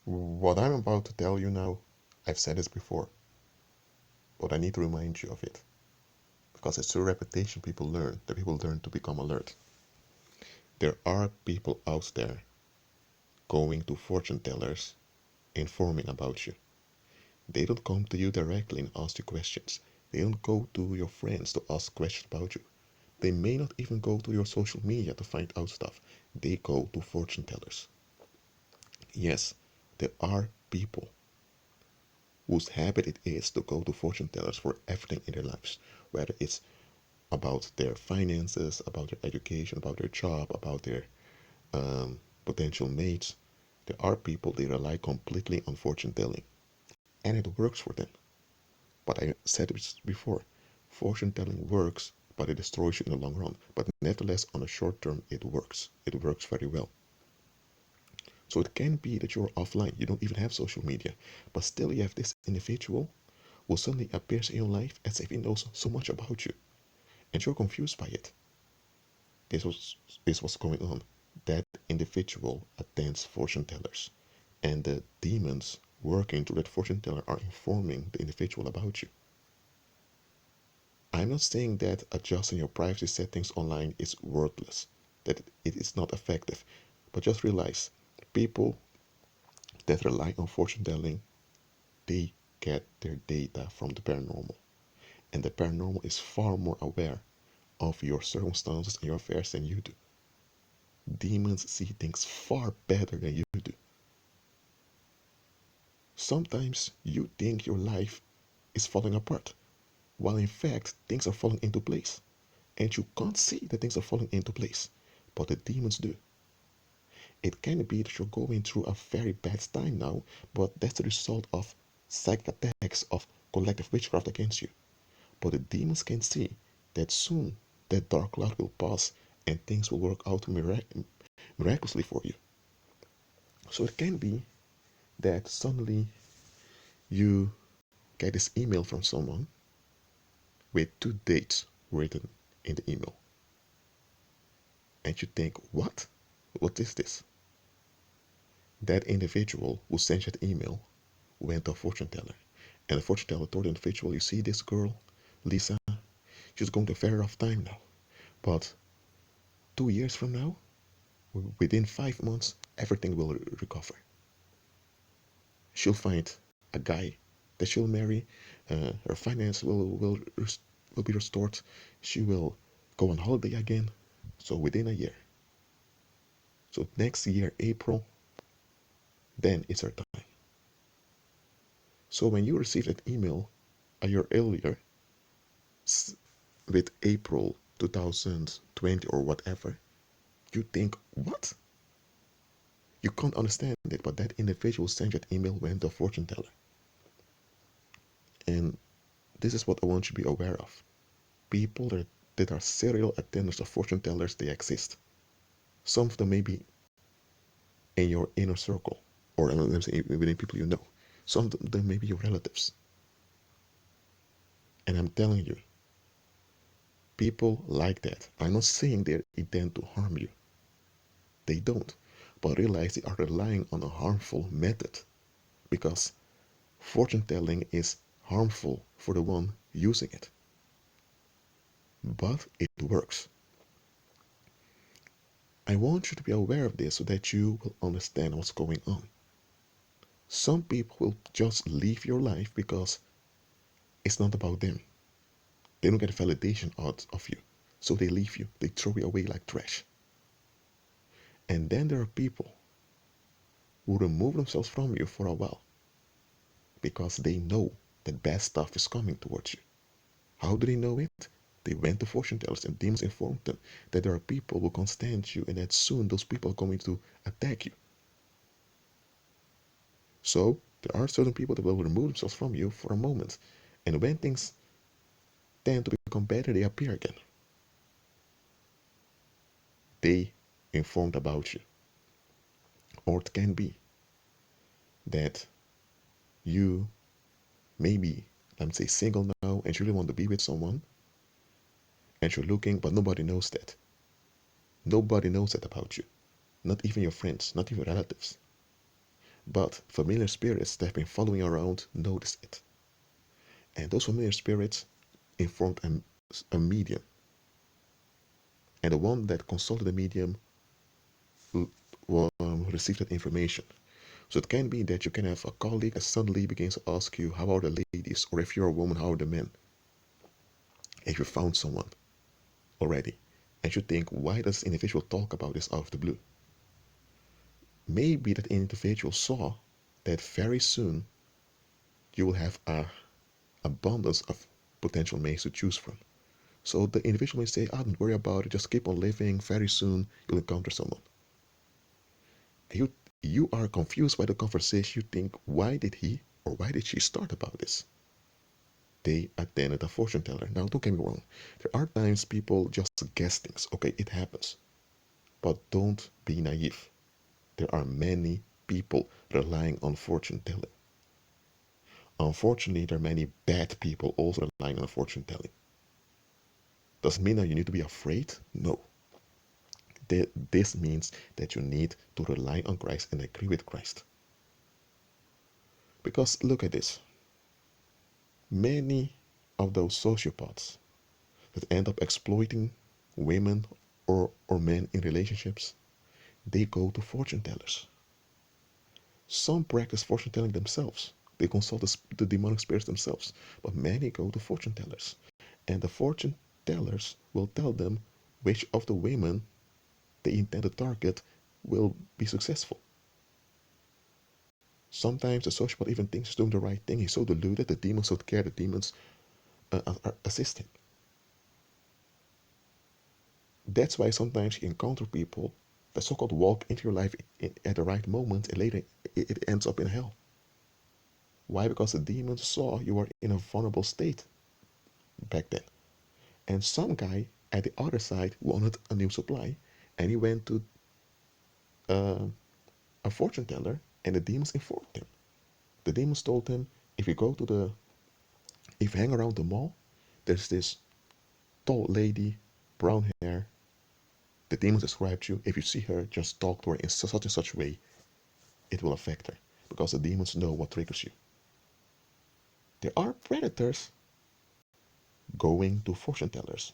What I'm about to tell you now, I've said this before, but I need to remind you of it because it's through repetition people learn to become alert. There are people out there going to fortune tellers informing about you. They don't come to you directly and ask you questions. They don't go to your friends to ask questions about you. They may not even go to your social media to find out stuff. They go to fortune tellers. Yes, there are people whose habit it is to go to fortune tellers for everything in their lives, whether it's about their finances, about their education, about their job, about their potential mates. There are people they rely completely on fortune telling, and it works for them. But I said it before, fortune telling works, but it destroys you in the long run. But nevertheless, on the short term, it works. It works very well. So it can be that you're offline, you don't even have social media, but still you have this individual who suddenly appears in your life as if he knows so much about you, and you're confused by it. This was this was going on. That individual attends fortune tellers, and the demons working through that fortune teller are informing the individual about you. I'm not saying that adjusting your privacy settings online is worthless, that it is not effective, but just realize people that rely on fortune telling, they get their data from the paranormal, and the paranormal is far more aware of your circumstances and your affairs than you do. Demons see things far better than you do. Sometimes you think your life is falling apart, while in fact things are falling into place. And you can't see that things are falling into place, but the demons do. It can be that you're going through a very bad time now, but that's the result of psychic attacks, of collective witchcraft against you. But the demons can see that soon that dark cloud will pass and things will work out miraculously for you. So it can be that suddenly you get this email from someone with two dates written in the email. And you think, what? What is this? That individual who sent you the email went to a fortune teller. And the fortune teller told the individual, you see this girl, Lisa, she's going to a very rough time now. But 2 years from now, within 5 months, everything will recover. She'll find a guy that she'll marry. Her finance will be restored. She will go on holiday again. So within a year. So next year, April, then it's her time. So when you receive that email a year earlier, with April 2020 or whatever, you think, what? You can't understand it, but that individual sent that email went to a fortune teller. And this is what I want you to be aware of. People that are serial attenders of fortune tellers, they exist. Some of them may be in your inner circle, or let me say within people you know. Some of them may be your relatives. And I'm telling you, people like that. I'm not saying they intend to harm you. They don't. But realize they are relying on a harmful method, because fortune telling is harmful for the one using it. But it works. I want you to be aware of this so that you will understand what's going on. Some people will just leave your life because it's not about them. They don't get validation out of you. So they leave you. They throw you away like trash. And then there are people who remove themselves from you for a while because they know that bad stuff is coming towards you. How do they know it? They went to fortune tellers and demons informed them that there are people who can't stand you and that soon those people are going to attack you. So there are certain people that will remove themselves from you for a moment. And when things tend to become better, they appear again. They informed about you. Or it can be that you may be, let me say, single now and you really want to be with someone and you're looking, but nobody knows that. Nobody knows that about you. Not even your friends, not even relatives. But familiar spirits that have been following around notice it. And those familiar spirits informed a medium. And the one that consulted the medium received that information. So it can be that you can have a colleague that suddenly begins to ask you, how are the ladies? Or if you're a woman, how are the men? If you found someone already. And you think, why does this individual talk about this out of the blue? Maybe that individual saw that very soon you will have an abundance of potential mates to choose from. So the individual may say, don't worry about it, just keep on living, very soon you'll encounter someone. You are confused by the conversation. You think, why did he or why did she start about this? They attended a fortune teller. Now, don't get me wrong. There are times people just guess things. Okay, it happens. But don't be naive. There are many people relying on fortune telling. Unfortunately, there are many bad people also relying on fortune telling. Doesn't mean that you need to be afraid. No. This means that you need to rely on Christ and agree with Christ. Because look at this. Many of those sociopaths that end up exploiting women or men in relationships, they go to fortune tellers. Some practice fortune telling themselves. They consult the demonic spirits themselves. But many go to fortune tellers. And the fortune tellers will tell them which of the women they intend to target will be successful. Sometimes the sociopath even thinks he's doing the right thing. He's so deluded, the demons don't care, the demons assist him. That's why sometimes you encounter people that so-called walk into your life at the right moment and later it ends up in hell. Why? Because the demons saw you were in a vulnerable state back then. And some guy at the other side wanted a new supply and he went to uh, a fortune teller and the demons informed him. The demons told him, if you hang around the mall, there's this tall lady, brown hair. The demons described you. If you see her, just talk to her in such and such way. It will affect her because the demons know what triggers you. There are predators going to fortune tellers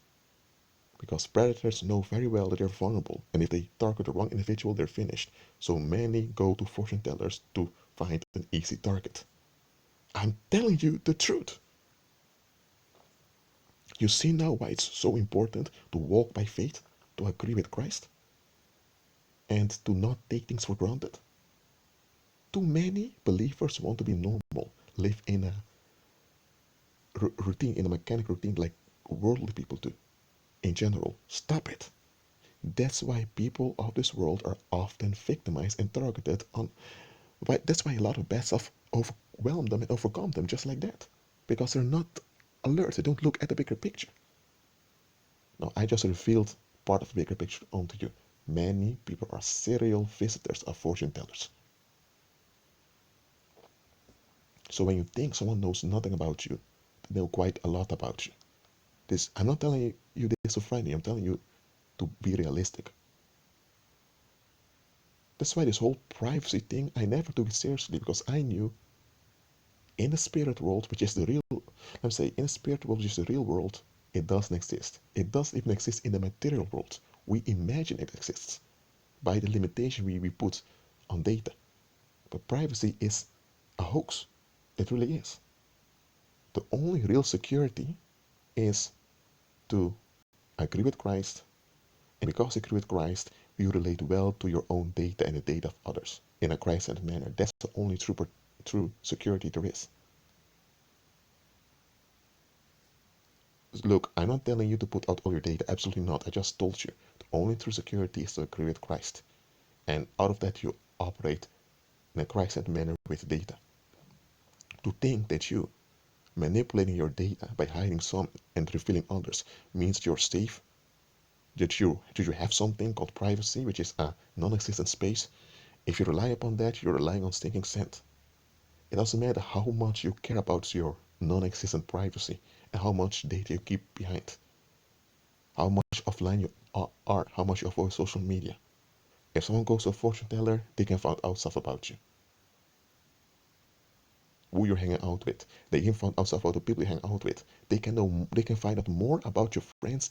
because predators know very well that they're vulnerable, and if they target the wrong individual, they're finished. So many go to fortune tellers to find an easy target. I'm telling you the truth. You see now why it's so important to walk by faith, to agree with Christ, and to not take things for granted. Too many believers want to be normal, live in a routine, in a mechanic routine like worldly people do. In general, stop it. That's why people of this world are often victimized and targeted on. That's why a lot of bad stuff overwhelm them and overcome them just like that. Because they're not alert, they don't look at the bigger picture. Now, I just revealed part of the bigger picture onto you. Many people are serial visitors of fortune tellers. So when you think someone knows nothing about you, they know quite a lot about you. I'm not telling you this to frighten you, I'm telling you to be realistic. That's why this whole privacy thing, I never took it seriously because I knew in the spirit world, which is the real, in the spirit world, which is the real world, it doesn't exist. It doesn't even exist in the material world. We imagine it exists by the limitation we put on data. But privacy is a hoax. It really is. The only real security is to agree with Christ, and because you agree with Christ, you relate well to your own data and the data of others in a Christ-centered manner. That's the only true security there is. Look, I'm not telling you to put out all your data. Absolutely not. I just told you. The only true security is to agree with Christ. And out of that, you operate in a Christ-centered manner with data. To think that you manipulating your data by hiding some and revealing others means you're safe, that you have something called privacy, which is a non-existent space. If you rely upon that, you're relying on stinking sand. It doesn't matter how much you care about your non-existent privacy and how much data you keep behind, how much offline you are, how much you avoid social media. If someone goes to a fortune teller, they can find out stuff about you. who you're hanging out with. They can find out stuff about the people you hang out with. They can know. They can find out more about your friends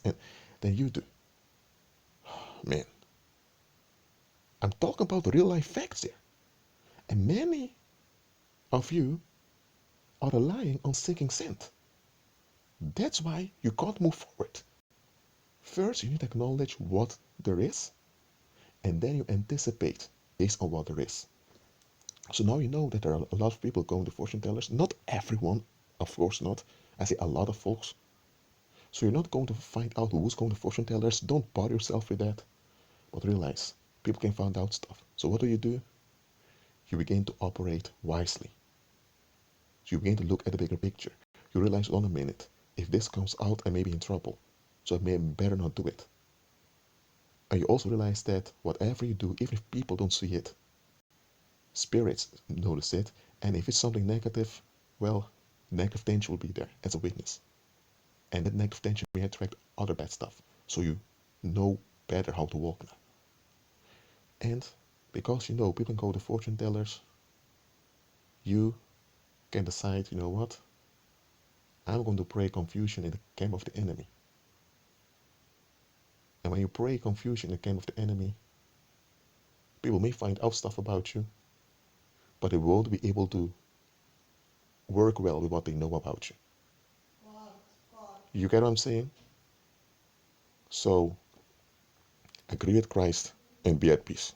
than you do. Man, I'm talking about real life facts here, and many of you are relying on sinking sand. That's why you can't move forward. First, you need to acknowledge what there is, and then you anticipate based on what there is. So now you know that there are a lot of people going to fortune tellers. Not everyone, of course not. I say a lot of folks. So you're not going to find out who's going to fortune tellers. Don't bother yourself with that. But realize people can find out stuff. So what do? You begin to operate wisely. So you begin to look at the bigger picture. You realize, on a minute, if this comes out, I may be in trouble. So I may better not do it. And you also realize that whatever you do, even if people don't see it, spirits notice it. And if it's something negative, well, negative tension will be there as a witness. And that negative tension may attract other bad stuff. So you know better how to walk now. And because you know people can go to fortune tellers, you can decide, you know what? I'm going to pray confusion in the camp of the enemy. And when you pray confusion in the camp of the enemy, people may find out stuff about you, but they won't be able to work well with what they know about you. You get what I'm saying? So agree with Christ and be at peace.